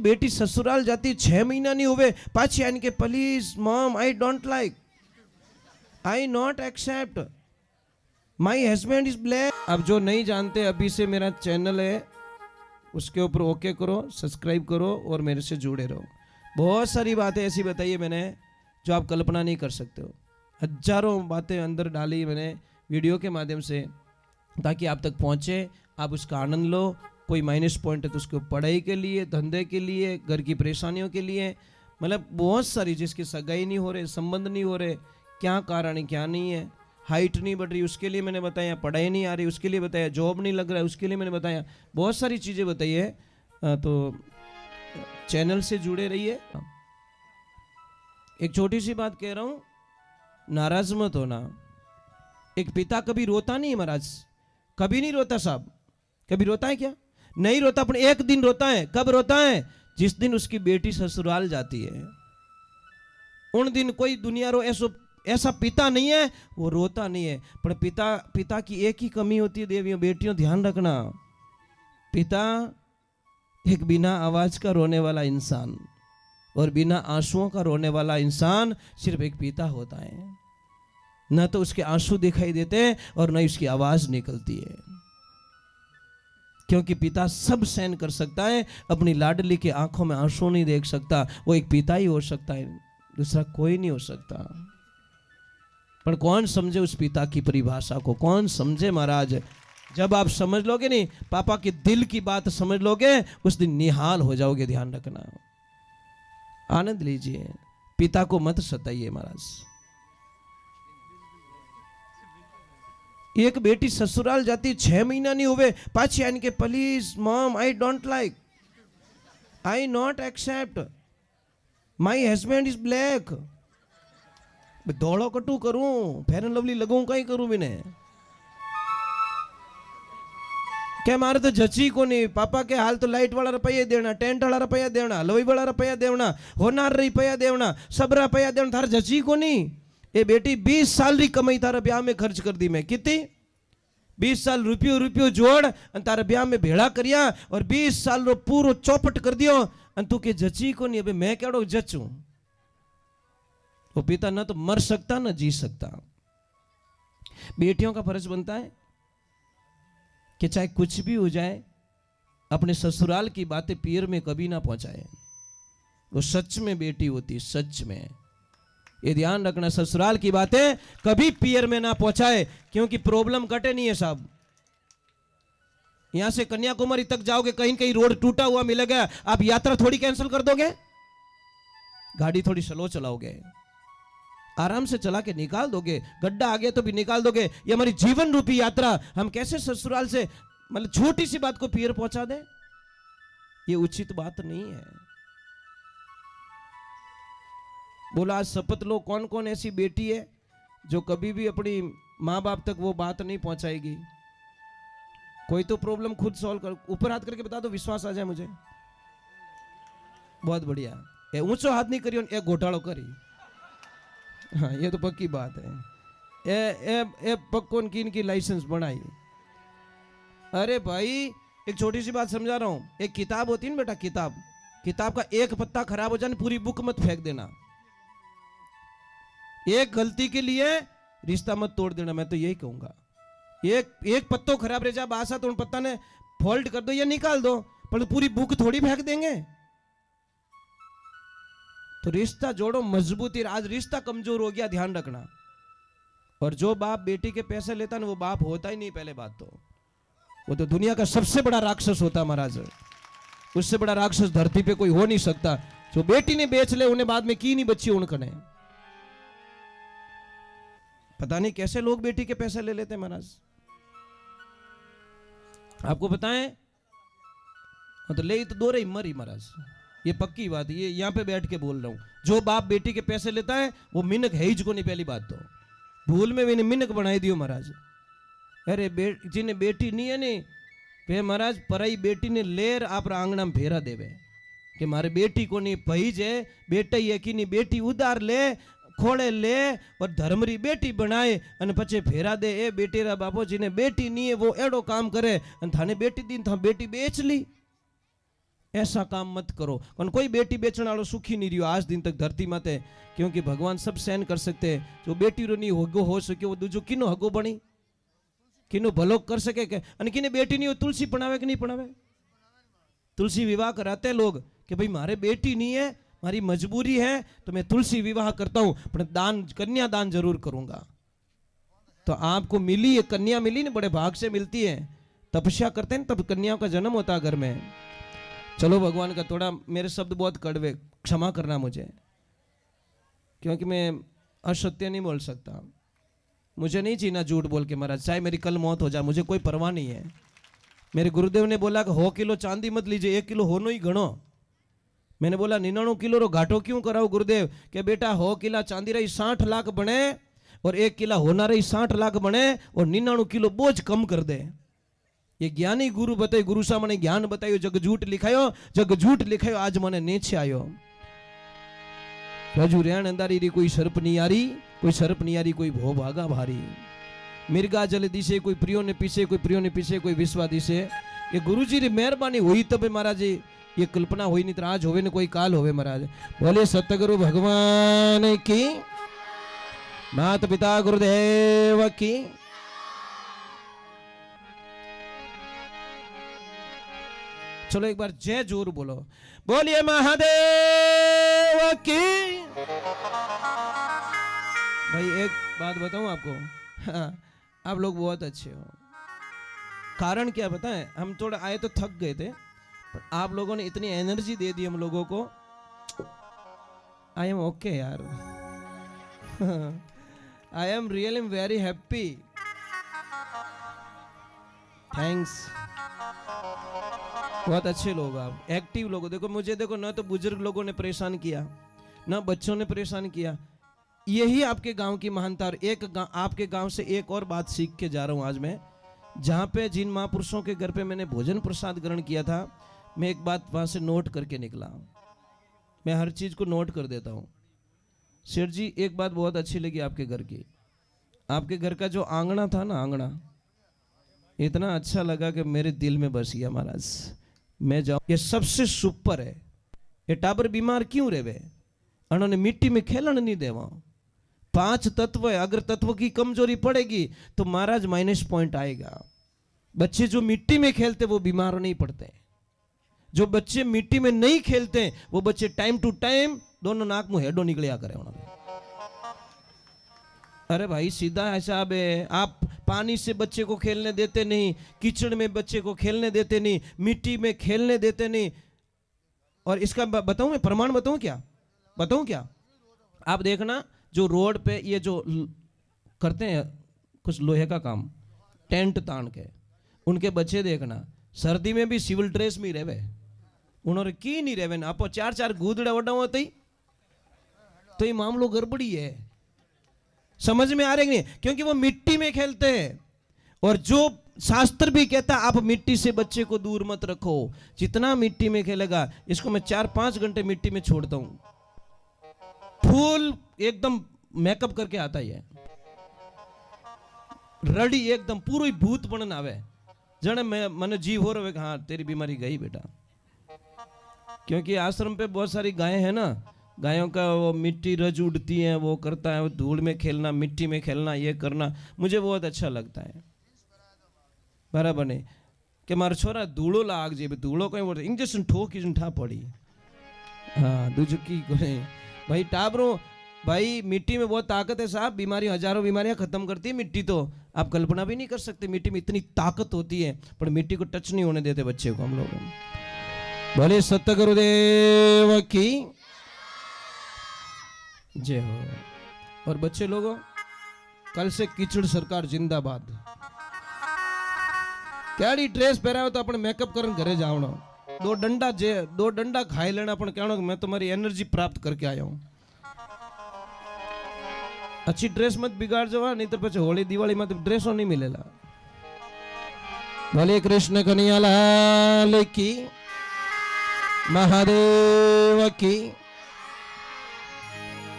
बेटी ससुराल जाती 6 महीना नहीं हुए पाछी आने के please mom I don't like, I not accept, my husband is black. अब जो नहीं जानते अभी से मेरा चैनल है उसके ऊपर ओके करो, सब्सक्राइब करो और मेरे से जुड़े रहो। बहुत सारी बातें ऐसी बताई है मैंने जो आप कल्पना नहीं कर सकते हो। हजारों बातें अंदर डाली मैंने वीडियो के माध्यम से ताकि आप तक पहुँचे, आप उसका आनंद लो। कोई माइनस पॉइंट है तो उसको पढ़ाई के लिए, धंधे के लिए, घर की परेशानियों के लिए, मतलब बहुत सारी, जिसकी सगाई नहीं हो रहे, संबंध नहीं हो रहे, क्या कारण है क्या नहीं है, हाइट नहीं बढ़ रही उसके लिए मैंने बताया, पढ़ाई नहीं आ रही उसके लिए बताया, जॉब नहीं लग रहा है उसके लिए मैंने बताया, बहुत सारी चीज़ें बताई है। तो चैनल से जुड़े रहिए। एक छोटी सी बात कह रहा हूँ, नाराज मत होना। एक पिता कभी रोता नहीं महाराज, कभी नहीं रोता साहब। कभी रोता है क्या? नहीं रोता, पर एक दिन रोता है। कब रोता है? जिस दिन उसकी बेटी ससुराल जाती है, उन दिन कोई दुनिया रो ऐसा पिता नहीं है वो रोता नहीं है। पर पिता की एक ही कमी होती है देवियों बेटियों, ध्यान रखना, पिता एक बिना आवाज का रोने वाला इंसान और बिना आंसुओं का रोने वाला इंसान सिर्फ एक पिता होता है। न तो उसके आंसू दिखाई देते और न उसकी आवाज निकलती है, क्योंकि पिता सब सहन कर सकता है, अपनी लाडली की आंखों में आंसू नहीं देख सकता। वो एक पिता ही हो सकता है, दूसरा कोई नहीं हो सकता। पर कौन समझे उस पिता की परिभाषा को, कौन समझे महाराज? जब आप समझ लोगे नहीं, पापा के दिल की बात समझ लोगे, उस दिन निहाल हो जाओगे। ध्यान रखना, आनंद लीजिए, पिता को मत सताइए महाराज। एक बेटी ससुराल जाती 6 महीना नहीं हुए पाछी आने के please mom I don't like, I not accept, my husband is black. दौड़ो कटू करूं, फेयर एंड लवली लगूं, कहीं करूं बिने क्या? मारे तो जची को नहीं। पापा के हाल तो लाइट वाला रुपया देना, टेंट वाला रुपया देना, लोई वाला रुपया देना, होनार रुपया देना, सब रुपया देना, थार जची को नहीं। ये बेटी 20 साल री कमाई तारा ब्याह में खर्च कर दी मैं। कितनी? 20 साल रुपयो जोड़ और तारा ब्याह में भेड़ा करिया और 20 साल रो पूरो चौपट कर दियो और तू के जची को नहीं। अबे मैं केड़ो जचूं? वो पिता ना तो मर सकता ना जी सकता। बेटियों का फर्ज बनता है कि चाहे कुछ भी हो जाए, अपने ससुराल की बातें पीर में कभी ना पहुंचाए। वो सच में बेटी होती, सच में। ये ध्यान रखना, ससुराल की बातें कभी पियर में ना पहुंचाए, क्योंकि प्रॉब्लम कटे नहीं है साहब। यहां से कन्याकुमारी तक जाओगे, कहीं कहीं रोड टूटा हुआ मिलेगा, आप यात्रा थोड़ी कैंसिल कर दोगे? गाड़ी थोड़ी स्लो चलाओगे, आराम से चला के निकाल दोगे। गड्ढा आ गया तो भी निकाल दोगे। ये हमारी जीवन रूपी यात्रा, हम कैसे ससुराल से मतलब छोटी सी बात को पियर पहुंचा दे? ये उचित बात नहीं है। बोला आज शपथ लो, कौन कौन ऐसी बेटी है जो कभी भी अपनी माँ बाप तक वो बात नहीं पहुंचाएगी? कोई तो प्रॉब्लम खुद सॉल्व कर, ऊपर हाथ करके बता दो, विश्वास आ जाए मुझे। बहुत बढ़िया। ए ऊंचो हाथ नहीं करियो, एक घोटालो करी। हाँ, ये तो पक्की बात है। ए पक्को की लाइसेंस बनाई। अरे भाई एक छोटी सी बात समझा रहा हूं। एक किताब होती है ना बेटा, किताब का एक पत्ता खराब हो जाए, पूरी बुक मत फेंक देना। एक गलती के लिए रिश्ता मत तोड़ देना, मैं तो यही कहूंगा। एक पत्तो खराब रह जाए बासा तो उन पत्ता ने फोल्ड कर दो या निकाल दो, पर पूरी बुक थोड़ी फेंक देंगे। तो रिश्ता जोड़ो मजबूती। आज रिश्ता कमजोर हो गया, ध्यान रखना। और जो बाप बेटी के पैसे लेता ना, वो बाप होता ही नहीं। पहले बात तो वो तो दुनिया का सबसे बड़ा राक्षस होता महाराज। उससे बड़ा राक्षस धरती पे कोई हो नहीं सकता। जो बेटी ने बेच ले उन्हें बाद में की नहीं बच्ची उनकने। पता नहीं कैसे लोग बेटी के पैसे ले लेते महाराज। आपको बताएं तो ले तो दो रही मरी महाराज, ये पक्की बात। ये यहां पे बैठ के बोल रहा हूं। जो बाप बेटी के पैसे लेता है वो मिनक है ही को नहीं। पहली बात तो भूल में भी मिनक बनाई दियो महाराज। अरे जिन्हें बेटी नहीं है नहीं वे महाराज पराई बेटी ने लेर आप आंगणा में फेरा देवे कि मारे बेटी को नहीं भईज है, बेटा ही है कि नहीं, बेटी उधार ले खोड़े ले और धर्मरी बेटी बनाए और पचे फेरा दे। ए बेटी रा बापो जिन्हें बेटी नहीं है वो एड़ो काम करे, थाने बेटी दी था बेटी बेच ली। ऐसा काम मत करो। और कोई बेटी बेचने वालों सुखी नहीं रहो आज दिन तक धरती माते, क्योंकि भगवान सब सहन कर सकते हैं। जो बेटी रो नहीं हगो हो सके वो दूजो किनो हगो बनी, किनो भलो कर सके के? अने किने बेटी नहीं हो तुलसी पढ़ावे कि नहीं पढ़ावे? तुलसी विवाह कराते लोग कि भाई मारे बेटी नहीं है, मारी मजबूरी है तो मैं तुलसी विवाह करता हूं, पर दान कन्या दान जरूर करूंगा। तो आपको मिली है कन्या, मिली ना, बड़े भाग से मिलती है। तपस्या करते हैं तब कन्याओं का जन्म होता घर में। चलो भगवान का थोड़ा, मेरे शब्द बहुत कड़वे, क्षमा करना मुझे, क्योंकि मैं असत्य नहीं बोल सकता। मुझे नहीं जीना झूठ बोल के महाराज, चाहे मेरी कल मौत हो जाए मुझे कोई परवाह नहीं है। मेरे गुरुदेव ने बोला कि 100 किलो चांदी मत लीजिए, 1 किलो होनो ही घणो। मैंने बोला 99 किलो रो घाटो क्यों कराओ गुरुदेव? के बेटा 100 किला चांदी रही 60 लाख बने और 1 किला होना रही 60 लाख बने और 99 किलो बोझ कम कर दे। ये ज्ञानी गुरु बताए, गुरु साहब ने ज्ञान बतायो, जग झूठ लिखायो, जग झूठ लिखायो, आज मने नीचे आयो। रजू रेण अंदारी री कोई सर्प नहीं आरी, कोई सर्प नहीं आरी, कोई भो भागा भारी। मिर्गा जल दिसे, कोई प्रियो ने पीछे, कोई प्रियो ने पीछे, कोई विश्वा दिसे। ये गुरुजी री मेहरबानी हुई तब महाराज जी, ये कल्पना हुई नहीं तो आज होवे ने कोई काल होवे महाराज। बोले सतगुरु भगवान की, माता पिता गुरुदेव की। चलो एक बार जय जोर बोलो, बोलिए महादेव की। भाई एक बात बताऊं आपको, हाँ, आप लोग बहुत अच्छे हो। कारण क्या बताएं, हम थोड़ा आए तो थक गए थे, पर आप लोगों ने इतनी एनर्जी दे दी हम लोगों को। आई एम ओके यार, I am really very happy, thanks. बहुत अच्छे लोग आप, एक्टिव लोग। देखो मुझे, देखो ना तो बुजुर्ग लोगों ने परेशान किया, ना बच्चों ने परेशान किया। यही आपके गांव की महानता। और आपके गांव से एक और बात सीख के जा रहा हूं आज मैं, जहां पे जिन महापुरुषों के घर पे मैंने भोजन प्रसाद ग्रहण किया था, मैं एक बात वहां से नोट करके निकला। मैं हर चीज को नोट कर देता हूं। सेठ जी एक बात बहुत अच्छी लगी आपके घर की, आपके घर का जो आंगना था ना, आंगना इतना अच्छा लगा कि मेरे दिल में बस गया महाराज। मैं जाऊं, ये सबसे सुपर है। ये टाबर बीमार क्यों रहे? उन्होंने मिट्टी में खेलन नहीं देवा। 5 तत्व है, अगर तत्व की कमजोरी पड़ेगी तो महाराज माइनस पॉइंट आएगा। बच्चे जो मिट्टी में खेलते वो बीमार नहीं पड़ते। जो बच्चे मिट्टी में नहीं खेलते वो बच्चे टाइम टू टाइम दोनों नाक मुंह हेडो निकलिया करे। अरे भाई सीधा हिसाब है, आप पानी से बच्चे को खेलने देते नहीं, कीचड़ में बच्चे को खेलने देते नहीं, मिट्टी में खेलने देते नहीं। और इसका बताऊं मैं, प्रमाण बताऊं क्या? आप देखना जो रोड पे ये जो करते हैं कुछ लोहे का काम, टेंट तान के, उनके बच्चे देखना सर्दी में भी सिविल ड्रेस में रहे। उन्होंने की नहीं रहे ना, आप 4 गूदड़े ओडा होते तो ये मामलो गड़बड़ी है। समझ में आ रहे नहीं? क्योंकि वो मिट्टी में खेलते हैं। और जो शास्त्र भी कहता है आप मिट्टी से बच्चे को दूर मत रखो, जितना मिट्टी में खेलेगा। इसको मैं 4-5 घंटे मिट्टी में छोड़ता हूं, फुल एकदम मेकअप करके आता है, रड़ी एकदम पूरा ही भूत बनन आवे, जने मन जीव हो रहे हाँ तेरी बीमारी गई बेटा। क्योंकि आश्रम पे बहुत सारी गायें हैं ना, गायों का वो मिट्टी रज उड़ती है, वो करता है, वो धूल में खेलना, मिट्टी में खेलना, ये करना मुझे बहुत अच्छा लगता है। बराबर नहीं कि मारा छोरा धूलो लाग जे, धूलो कहीं बोलते इंजेक्शन ठोकी ठा पड़ी। हाँ दूजकी भाई टाबरो, भाई मिट्टी में बहुत ताकत है साहब, बीमारी हजारों बीमारियां खत्म करती है मिट्टी। तो आप कल्पना भी नहीं कर सकते मिट्टी में इतनी ताकत होती है, पर मिट्टी को टच नहीं होने देते बच्चे को हम लोग। भले सतगुरुदेव की जय हो। और बच्चे लोगों, कल से कीचड़ सरकार जिंदाबाद। कैडी ड्रेस पहराओ तो अपने मेकअप करन घरे जावणो, 2 डंडा खाई लेना, अपन कहना मैं तुम्हारी एनर्जी प्राप्त करके आया हूं। अच्छी ड्रेस मत बिगाड़ जवा, नहीं तो પછી होली दिवाली में तो ड्रेसों नहीं मिलेला। भले कृष्ण कन्हैया लाल की, महादेव की।